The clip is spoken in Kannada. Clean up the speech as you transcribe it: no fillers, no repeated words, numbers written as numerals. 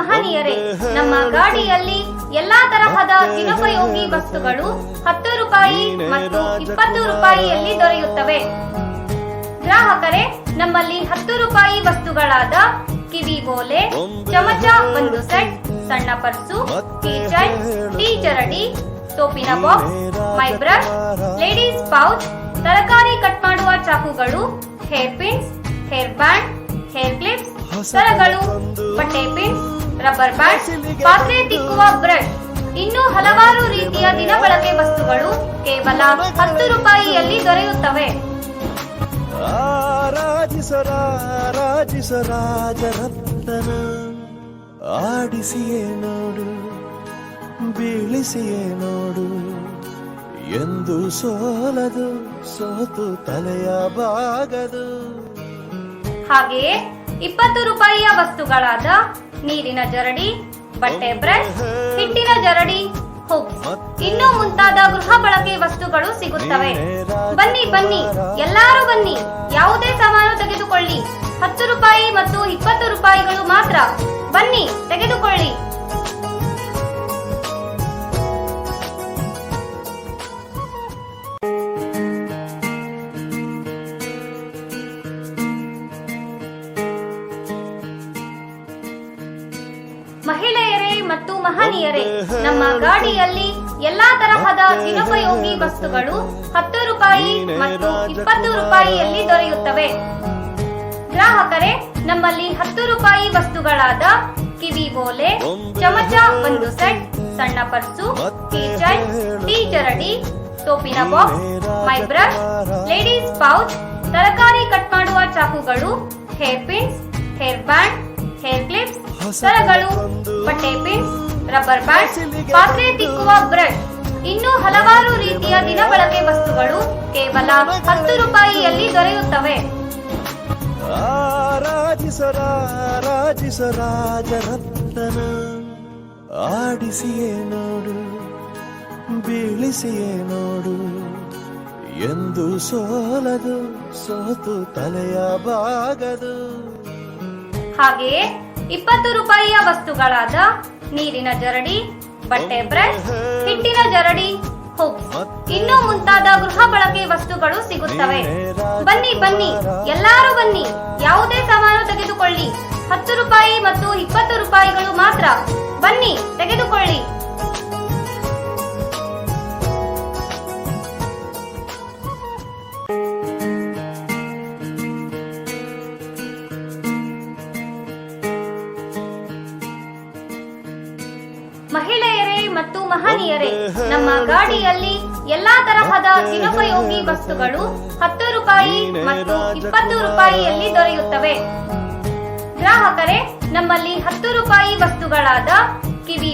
ಮಹನೀಯರೇ, ನಮ್ಮ ಗಾಡಿಯಲ್ಲಿ ಎಲ್ಲಾ ತರಹದ ದಿನೋಪಯೋಗಿ ವಸ್ತುಗಳು 10 ರೂಪಾಯಿ ಮತ್ತು 20 ರೂಪಾಯಿಯಲ್ಲಿ ದೊರೆಯುತ್ತವೆ. ಗ್ರಾಹಕರೇ, ನಮ್ಮಲ್ಲಿ 10 ರೂಪಾಯಿ ವಸ್ತುಗಳಾದ ಕಿವಿ ಓಲೆ, ಚಮಚ ಒಂದು ಸೆಟ್, ಸಣ್ಣ ಪರ್ಸು, ಕೀಚೈನ್, ಟೀ ಜರಡಿ, ಸೋಪಿನ ಬಾಕ್ಸ್, ಮೈ ಬ್ರಷ್, ಲೇಡೀಸ್ ಪೌಚ್, ತರಕಾರಿ ಕಟ್ ಮಾಡುವ ಚಾಕುಗಳು, hair pins, hair band, hair clips, ಸರಗಳು, ಬಟ್ಟೆ ಪಿನ್ಸ್, ರಬ್ಬರ್ ಬ್ಯಾಂಡ್, ಪಾತ್ರೆ ತಿಕ್ಕುವ ಬ್ರಷ್, ಇನ್ನೂ ಹಲವಾರು ರೀತಿಯ ದಿನಬಳಕೆ ವಸ್ತುಗಳು ಕೇವಲ 10 ರೂಪಾಯಿಯಲ್ಲಿ ದೊರೆಯುತ್ತವೆ. ರಾಜರತ್ನ ಆಡಿಸಿಯೇ ನೋಡು, ಬೀಳಿಸಿಯೇ ನೋಡು, ಎಂದು ಸೋಲದು, ಸೋತು ತಲೆಯ ಬಾಗದು. ಹಾಗೆಯೇ 20 ರೂಪಾಯಿಯ ವಸ್ತುಗಳಾದ ನೀರಿನ ಜರಡಿ, ಬಟ್ಟೆ ಬ್ರಷ್, ಹಿಟ್ಟಿನ ಜರಡಿ, ಹುಕ್ಸ್, ಇನ್ನೂ ಮುಂತಾದ ಗೃಹ ಬಳಕೆ ವಸ್ತುಗಳು ಸಿಗುತ್ತವೆ. ಬನ್ನಿ ಬನ್ನಿ, ಎಲ್ಲರೂ ಬನ್ನಿ, ಯಾವುದೇ ಸಾಮಾನು ತೆಗೆದುಕೊಳ್ಳಿ. 10 ರೂಪಾಯಿ ಮತ್ತು 20 ರೂಪಾಯಿಗಳು ಮಾತ್ರ. ಬನ್ನಿ, ತೆಗೆದುಕೊಳ್ಳಿ. ಮಹಿಳೆಯರೇ ಮತ್ತು ಮಹನೀಯರೇ, ನಮ್ಮ ಗಾಡಿಯಲ್ಲಿ ಎಲ್ಲಾ ತರಹದ ದಿನೋಪಯೋಗಿ ವಸ್ತುಗಳು 10 ರೂಪಾಯಿ ಮತ್ತು 20 ರೂಪಾಯಿಯಲ್ಲಿ ದೊರೆಯುತ್ತವೆ. ಗ್ರಾಹಕರೇ, ನಮ್ಮಲ್ಲಿ 10 ರೂಪಾಯಿ ವಸ್ತುಗಳಾದ ಕಿವಿ ಓಲೆ, ಚಮಚ ಒಂದು ಸೆಟ್, ಸಣ್ಣ ಪರ್ಸು, ಕೀಚೈನ್, ಟೀ ಜರಡಿ, ಸೋಪಿನ ಬಾಕ್ಸ್, ಮೈ ಬ್ರಷ್, ಲೇಡೀಸ್ ಪೌಚ್, ತರಕಾರಿ ಕಟ್ ಮಾಡುವ ಚಾಕುಗಳು, hair pins, hair band, hair clips, ಸರಗಳು, ಬಟ್ಟೆ ಪಿನ್ಸ್, ರಬ್ಬರ್ ಬ್ಯಾಂಡ್, ಪಾತ್ರೆ ತಿಕ್ಕುವ ಬ್ರಷ್, ಇನ್ನೂ ಹಲವಾರು ರೀತಿಯ ದಿನಬಳಕೆ ವಸ್ತುಗಳು ಕೇವಲ 10 ರೂಪಾಯಿಯಲ್ಲಿ ದೊರೆಯುತ್ತವೆ. ರಾಜರತ್ನ ಆಡಿಸಿಯೇ ನೋಡು, ಬೀಳಿಸಿಯೇ ನೋಡು, ಎಂದು ಸೋಲದು, ಸೋತು ತಲೆಯ ಬಾಗದು. ಹಾಗೆಯೇ 20 ರೂಪಾಯಿಯ ವಸ್ತುಗಳಾದ ನೀರಿನ ಜರಡಿ, ಬಟ್ಟೆ ಬ್ರಷ್, ಹಿಟ್ಟಿನ ಜರಡಿ, ಹುಕ್ಸ್, ಇನ್ನೂ ಮುಂತಾದ ಗೃಹ ಬಳಕೆ ವಸ್ತುಗಳು ಸಿಗುತ್ತವೆ. ಬನ್ನಿ ಬನ್ನಿ, ಎಲ್ಲರೂ ಬನ್ನಿ, ಯಾವುದೇ ಸಾಮಾನು ತೆಗೆದುಕೊಳ್ಳಿ. 10 ರೂಪಾಯಿ ಮತ್ತು 20 ರೂಪಾಯಿಗಳು ಮಾತ್ರ. ಬನ್ನಿ, ತೆಗೆದುಕೊಳ್ಳಿ. ಮಹಿಳೆಯರೇ ಮತ್ತು ಮಹನೀಯರೇ, ನಮ್ಮ ಗಾಡಿಯಲ್ಲಿ ಎಲ್ಲಾ ತರಹದ ದಿನೋಪಯೋಗಿ ವಸ್ತುಗಳು 10 ರೂಪಾಯಿ ಮತ್ತು 20 ರೂಪಾಯಿಯಲ್ಲಿ ದೊರೆಯುತ್ತವೆ. ಗ್ರಾಹಕರೇ, ನಮ್ಮಲ್ಲಿ 10 ರೂಪಾಯಿ ವಸ್ತುಗಳಾದ ಕಿವಿ